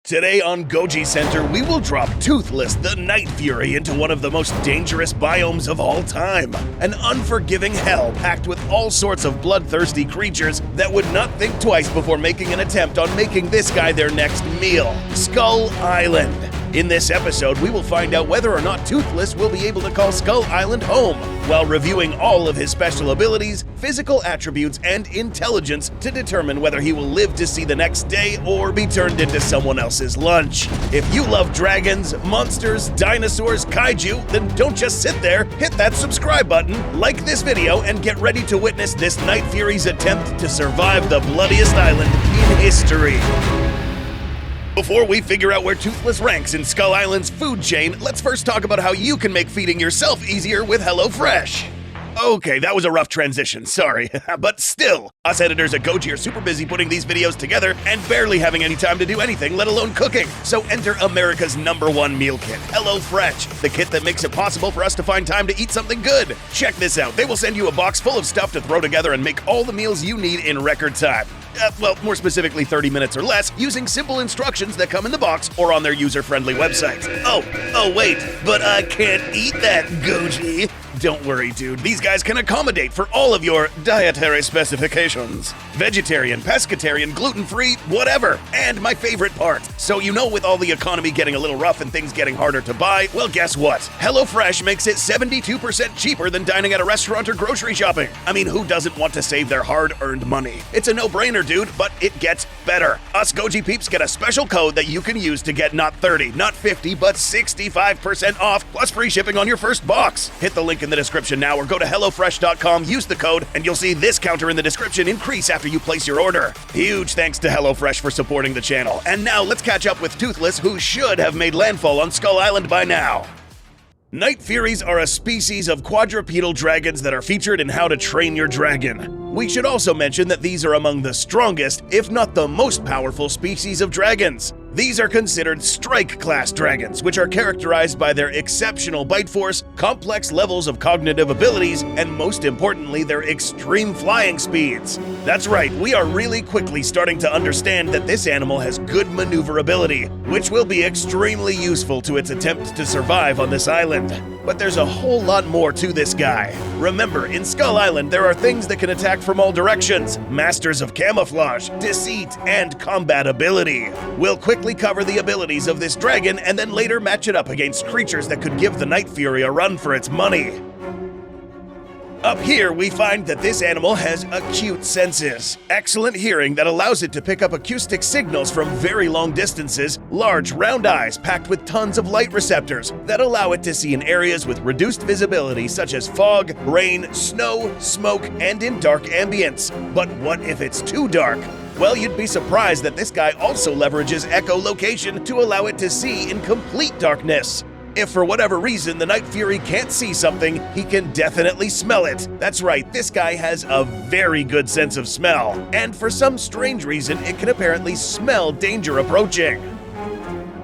Today on Goji Center, we will drop Toothless the Night Fury into one of the most dangerous biomes of all time. An unforgiving hell packed with all sorts of bloodthirsty creatures that would not think twice before making an attempt on making this guy their next meal. Skull Island. In this episode, we will find out whether or not Toothless will be able to call Skull Island home, while reviewing all of his special abilities, physical attributes, and intelligence to determine whether he will live to see the next day or be turned into someone else's lunch. If you love dragons, monsters, dinosaurs, kaiju, then don't just sit there, hit that subscribe button, like this video, and get ready to witness this Night Fury's attempt to survive the bloodiest island in history. Before we figure out where Toothless ranks in Skull Island's food chain, let's first talk about how you can make feeding yourself easier with HelloFresh. Okay, that was a rough transition, sorry. But still, us editors at Goji are super busy putting these videos together and barely having any time to do anything, let alone cooking. So enter America's #1 meal kit, HelloFresh, the kit that makes it possible for us to find time to eat something good. Check this out, they will send you a box full of stuff to throw together and make all the meals you need in record time. Well, more specifically 30 minutes or less, using simple instructions that come in the box or on their user-friendly website. Oh wait, but I can't eat that, Goji. Don't worry, dude. These guys can accommodate for all of your dietary specifications. Vegetarian, pescatarian, gluten-free, whatever. And my favorite part. So you know, with all the economy getting a little rough and things getting harder to buy, well, guess what? HelloFresh makes it 72% cheaper than dining at a restaurant or grocery shopping. I mean, who doesn't want to save their hard-earned money? It's a no-brainer, dude, but it gets better. Us Goji peeps get a special code that you can use to get not 30, not 50, but 65% off, plus free shipping on your first box. Hit the link in the description now or go to HelloFresh.com, use the code, and you'll see this counter in the description increase after you place your order. Huge thanks to HelloFresh for supporting the channel. And now let's catch up with Toothless, who should have made landfall on Skull Island by now. Night Furies are a species of quadrupedal dragons that are featured in How to Train Your Dragon. We should also mention that these are among the strongest, if not the most powerful species of dragons. These are considered strike-class dragons, which are characterized by their exceptional bite force, complex levels of cognitive abilities, and most importantly, their extreme flying speeds. That's right, we are really quickly starting to understand that this animal has good maneuverability, which will be extremely useful to its attempt to survive on this island. But there's a whole lot more to this guy. Remember, in Skull Island, there are things that can attack from all directions, masters of camouflage, deceit, and combat ability. We'll quickly cover the abilities of this dragon and then later match it up against creatures that could give the Night Fury a run for its money. Up here, we find that this animal has acute senses, excellent hearing that allows it to pick up acoustic signals from very long distances, large round eyes packed with tons of light receptors that allow it to see in areas with reduced visibility such as fog, rain, snow, smoke, and in dark ambience. But what if it's too dark? Well, you'd be surprised that this guy also leverages echolocation to allow it to see in complete darkness. If for whatever reason the Night Fury can't see something, he can definitely smell it. That's right, this guy has a very good sense of smell. And for some strange reason, it can apparently smell danger approaching.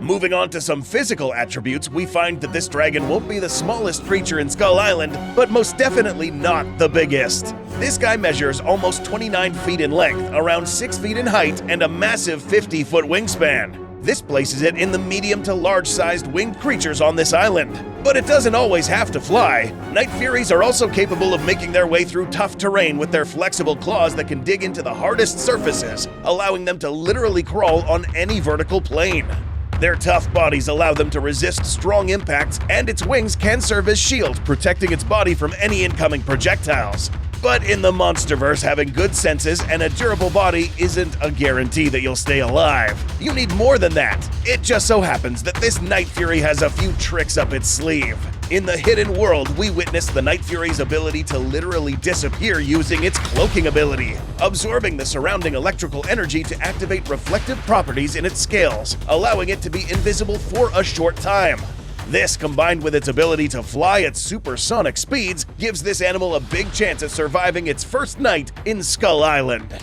Moving on to some physical attributes, we find that this dragon won't be the smallest creature in Skull Island, but most definitely not the biggest. This guy measures almost 29 feet in length, around 6 feet in height, and a massive 50-foot wingspan. This places it in the medium to large-sized winged creatures on this island. But it doesn't always have to fly. Night Furies are also capable of making their way through tough terrain with their flexible claws that can dig into the hardest surfaces, allowing them to literally crawl on any vertical plane. Their tough bodies allow them to resist strong impacts, and its wings can serve as shields, protecting its body from any incoming projectiles. But in the Monsterverse, having good senses and a durable body isn't a guarantee that you'll stay alive. You need more than that. It just so happens that this Night Fury has a few tricks up its sleeve. In the hidden world, we witness the Night Fury's ability to literally disappear using its cloaking ability, absorbing the surrounding electrical energy to activate reflective properties in its scales, allowing it to be invisible for a short time. This, combined with its ability to fly at supersonic speeds, gives this animal a big chance at surviving its first night in Skull Island.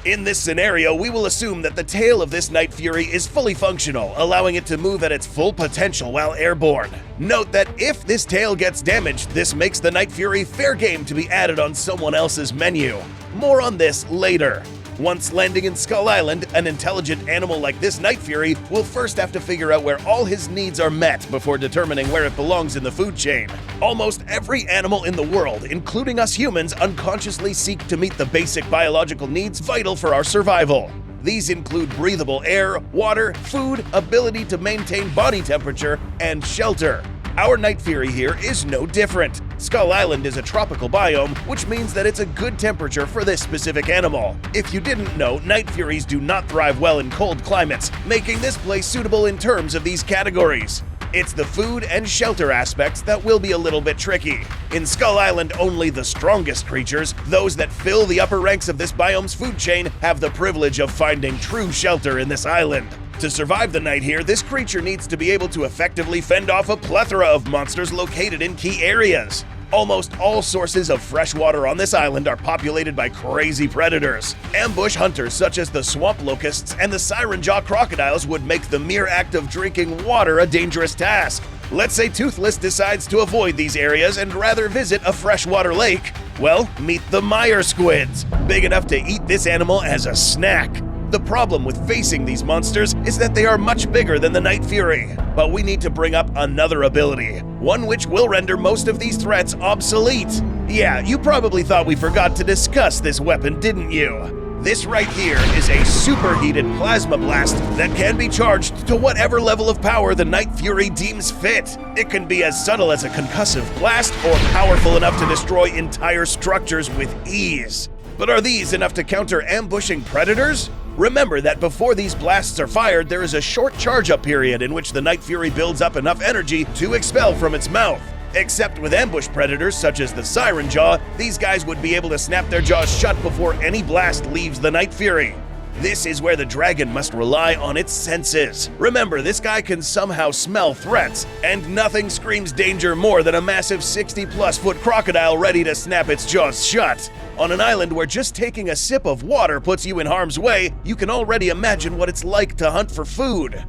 In this scenario, we will assume that the tail of this Night Fury is fully functional, allowing it to move at its full potential while airborne. Note that if this tail gets damaged, this makes the Night Fury fair game to be added on someone else's menu. More on this later. Once landing in Skull Island, an intelligent animal like this Night Fury will first have to figure out where all his needs are met before determining where it belongs in the food chain. Almost every animal in the world, including us humans, unconsciously seek to meet the basic biological needs vital for our survival. These include breathable air, water, food, ability to maintain body temperature, and shelter. Our Night Fury here is no different. Skull Island is a tropical biome, which means that it's a good temperature for this specific animal. If you didn't know, Night Furies do not thrive well in cold climates, making this place suitable in terms of these categories. It's the food and shelter aspects that will be a little bit tricky. In Skull Island, only the strongest creatures, those that fill the upper ranks of this biome's food chain, have the privilege of finding true shelter in this island. To survive the night here, this creature needs to be able to effectively fend off a plethora of monsters located in key areas. Almost all sources of fresh water on this island are populated by crazy predators. Ambush hunters such as the swamp locusts and the siren jaw crocodiles would make the mere act of drinking water a dangerous task. Let's say Toothless decides to avoid these areas and rather visit a freshwater lake. Well, meet the mire squids, big enough to eat this animal as a snack. The problem with facing these monsters is that they are much bigger than the Night Fury. But we need to bring up another ability, one which will render most of these threats obsolete. Yeah, you probably thought we forgot to discuss this weapon, didn't you? This right here is a superheated plasma blast that can be charged to whatever level of power the Night Fury deems fit. It can be as subtle as a concussive blast or powerful enough to destroy entire structures with ease. But are these enough to counter ambushing predators? Remember that before these blasts are fired, there is a short charge-up period in which the Night Fury builds up enough energy to expel from its mouth. Except with ambush predators such as the Siren Jaw, these guys would be able to snap their jaws shut before any blast leaves the Night Fury. This is where the dragon must rely on its senses. Remember, this guy can somehow smell threats, and nothing screams danger more than a massive 60-plus foot crocodile ready to snap its jaws shut. On an island where just taking a sip of water puts you in harm's way, you can already imagine what it's like to hunt for food.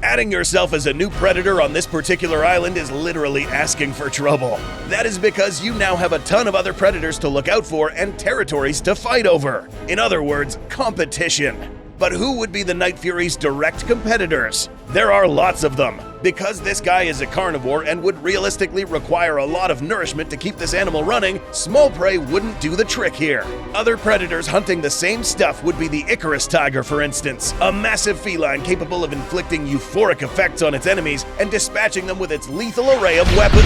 Adding yourself as a new predator on this particular island is literally asking for trouble. That is because you now have a ton of other predators to look out for and territories to fight over. In other words, competition. But who would be the Night Fury's direct competitors? There are lots of them. Because this guy is a carnivore and would realistically require a lot of nourishment to keep this animal running, small prey wouldn't do the trick here. Other predators hunting the same stuff would be the Icarus tiger, for instance, a massive feline capable of inflicting euphoric effects on its enemies and dispatching them with its lethal array of weapons.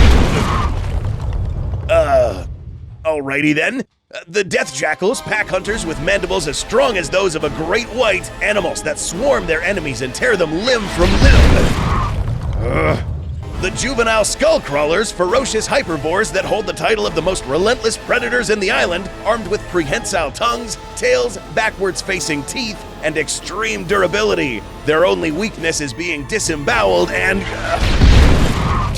Alrighty then. The death jackals, pack hunters with mandibles as strong as those of a great white, animals that swarm their enemies and tear them limb from limb. The juvenile skull crawlers, ferocious hyperbores that hold the title of the most relentless predators in the island, armed with prehensile tongues, tails, backwards-facing teeth, and extreme durability. Their only weakness is being disemboweled and...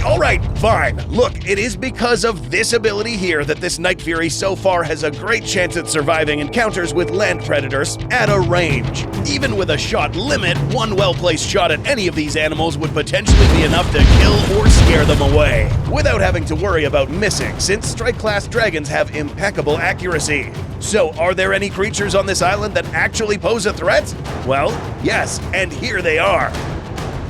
Alright, fine. Look, it is because of this ability here that this Night Fury so far has a great chance at surviving encounters with land predators at a range. Even with a shot limit, one well-placed shot at any of these animals would potentially be enough to kill or scare them away, without having to worry about missing, since strike-class dragons have impeccable accuracy. So, are there any creatures on this island that actually pose a threat? Well, yes, and here they are.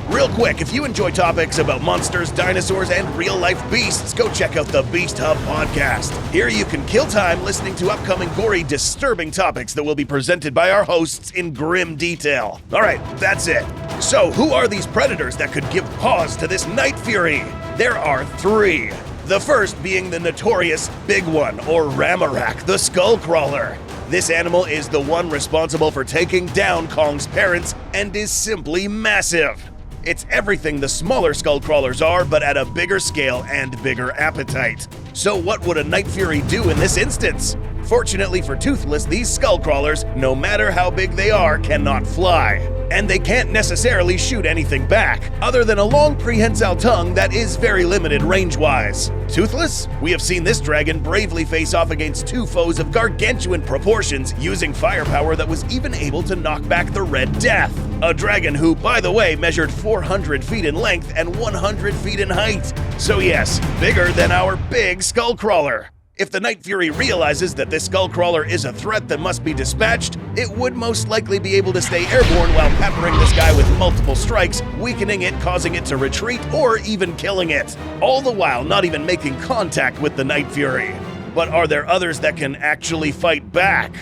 Real quick, if you enjoy topics about monsters, dinosaurs, and real-life beasts, go check out the Beast Hub podcast. Here you can kill time listening to upcoming gory, disturbing topics that will be presented by our hosts in grim detail. Alright, that's it. So, who are these predators that could give pause to this Night Fury? There are three. The first being the notorious Big One, or Ramarak, the Skull Crawler. This animal is the one responsible for taking down Kong's parents and is simply massive. It's everything the smaller skull crawlers are, but at a bigger scale and bigger appetite. So what would a Night Fury do in this instance? Fortunately for Toothless, these skull crawlers, no matter how big they are, cannot fly. And they can't necessarily shoot anything back, other than a long prehensile tongue that is very limited range-wise. Toothless? We have seen this dragon bravely face off against two foes of gargantuan proportions, using firepower that was even able to knock back the Red Death. A dragon who, by the way, measured 400 feet in length and 100 feet in height. So yes, bigger than our big skull crawler. If the Night Fury realizes that this Skullcrawler is a threat that must be dispatched, it would most likely be able to stay airborne while peppering this guy with multiple strikes, weakening it, causing it to retreat, or even killing it. All the while not even making contact with the Night Fury. But are there others that can actually fight back?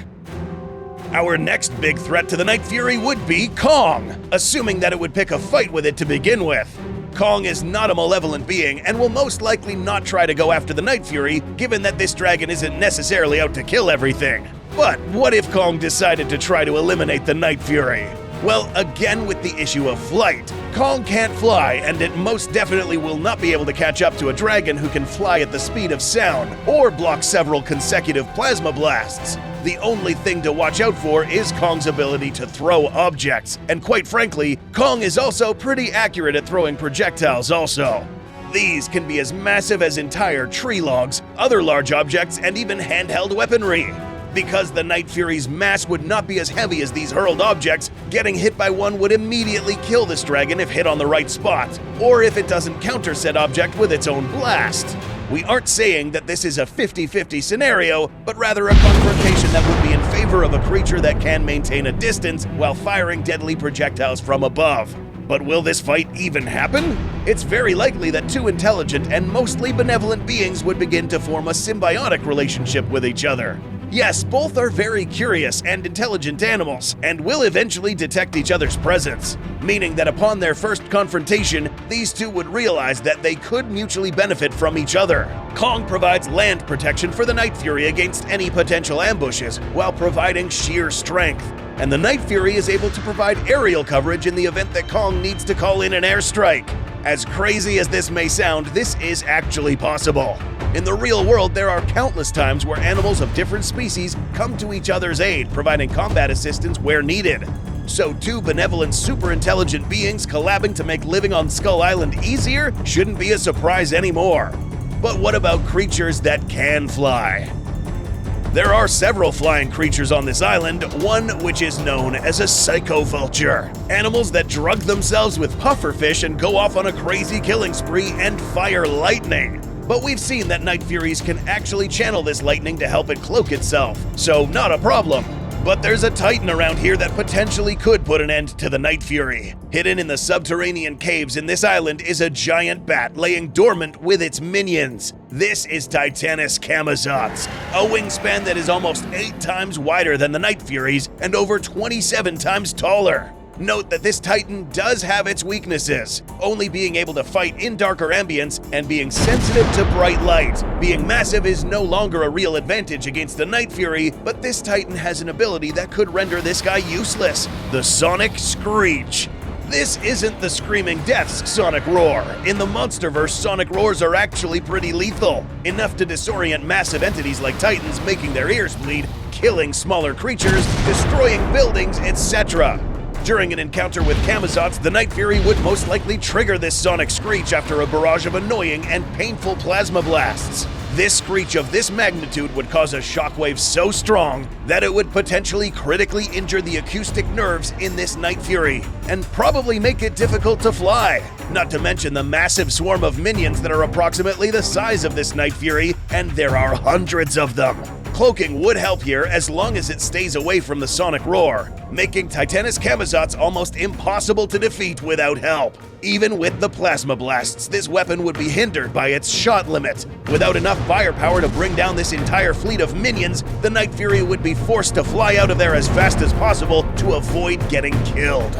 Our next big threat to the Night Fury would be Kong, assuming that it would pick a fight with it to begin with. Kong is not a malevolent being and will most likely not try to go after the Night Fury, given that this dragon isn't necessarily out to kill everything. But what if Kong decided to try to eliminate the Night Fury? Well, again with the issue of flight. Kong can't fly, and it most definitely will not be able to catch up to a dragon who can fly at the speed of sound, or block several consecutive plasma blasts. The only thing to watch out for is Kong's ability to throw objects, and quite frankly, Kong is also pretty accurate at throwing projectiles also. These can be as massive as entire tree logs, other large objects, and even handheld weaponry. Because the Night Fury's mass would not be as heavy as these hurled objects, getting hit by one would immediately kill this dragon if hit on the right spot, or if it doesn't counter said object with its own blast. We aren't saying that this is a 50-50 scenario, but rather a confrontation that would be in favor of a creature that can maintain a distance while firing deadly projectiles from above. But will this fight even happen? It's very likely that two intelligent and mostly benevolent beings would begin to form a symbiotic relationship with each other. Yes, both are very curious and intelligent animals, and will eventually detect each other's presence, meaning that upon their first confrontation, these two would realize that they could mutually benefit from each other. Kong provides land protection for the Night Fury against any potential ambushes, while providing sheer strength. And the Night Fury is able to provide aerial coverage in the event that Kong needs to call in an airstrike. As crazy as this may sound, this is actually possible. In the real world, there are countless times where animals of different species come to each other's aid, providing combat assistance where needed. So two benevolent, super intelligent beings collabing to make living on Skull Island easier shouldn't be a surprise anymore. But what about creatures that can fly? There are several flying creatures on this island, one which is known as a psycho-vulture. Animals that drug themselves with pufferfish and go off on a crazy killing spree and fire lightning. But we've seen that Night Furies can actually channel this lightning to help it cloak itself, so not a problem. But there's a titan around here that potentially could put an end to the Night Fury. Hidden in the subterranean caves in this island is a giant bat laying dormant with its minions. This is Titanus Camazotz, a wingspan that is almost 8 times wider than the Night Fury's and over 27 times taller. Note that this titan does have its weaknesses, only being able to fight in darker ambience and being sensitive to bright light. Being massive is no longer a real advantage against the Night Fury, but this titan has an ability that could render this guy useless: the Sonic Screech. This isn't the Screaming Death's Sonic Roar. In the Monsterverse, Sonic Roars are actually pretty lethal, enough to disorient massive entities like titans, making their ears bleed, killing smaller creatures, destroying buildings, etc. During an encounter with Camazotz, the Night Fury would most likely trigger this Sonic Screech after a barrage of annoying and painful plasma blasts. This screech of this magnitude would cause a shockwave so strong that it would potentially critically injure the acoustic nerves in this Night Fury, and probably make it difficult to fly. Not to mention the massive swarm of minions that are approximately the size of this Night Fury, and there are hundreds of them. Cloaking would help here as long as it stays away from the Sonic Roar, making Titanus Camazotz almost impossible to defeat without help. Even with the plasma blasts, this weapon would be hindered by its shot limit. Without enough firepower to bring down this entire fleet of minions, the Night Fury would be forced to fly out of there as fast as possible to avoid getting killed.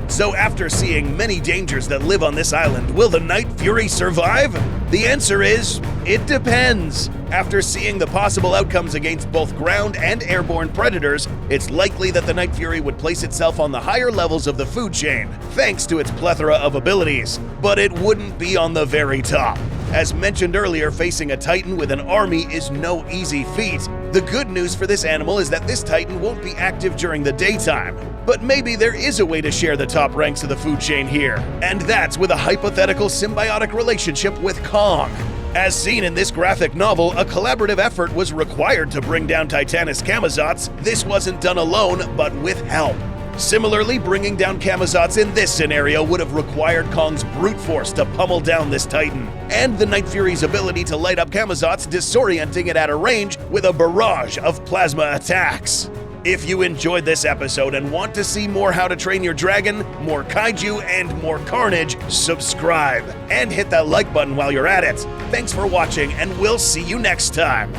So after seeing many dangers that live on this island, will the Night Fury survive? The answer is, it depends. After seeing the possible outcomes against both ground and airborne predators, it's likely that the Night Fury would place itself on the higher levels of the food chain, thanks to its plethora of abilities. But it wouldn't be on the very top. As mentioned earlier, facing a Titan with an army is no easy feat. The good news for this animal is that this Titan won't be active during the daytime. But maybe there is a way to share the top ranks of the food chain here, and that's with a hypothetical symbiotic relationship with Kong. As seen in this graphic novel, a collaborative effort was required to bring down Titanus Camazotz. This wasn't done alone, but with help. Similarly, bringing down Camazotz in this scenario would have required Kong's brute force to pummel down this Titan, and the Night Fury's ability to light up Camazotz, disorienting it at a range with a barrage of plasma attacks. If you enjoyed this episode and want to see more How to Train Your Dragon, more kaiju, and more carnage, subscribe and hit that like button while you're at it. Thanks for watching, and we'll see you next time.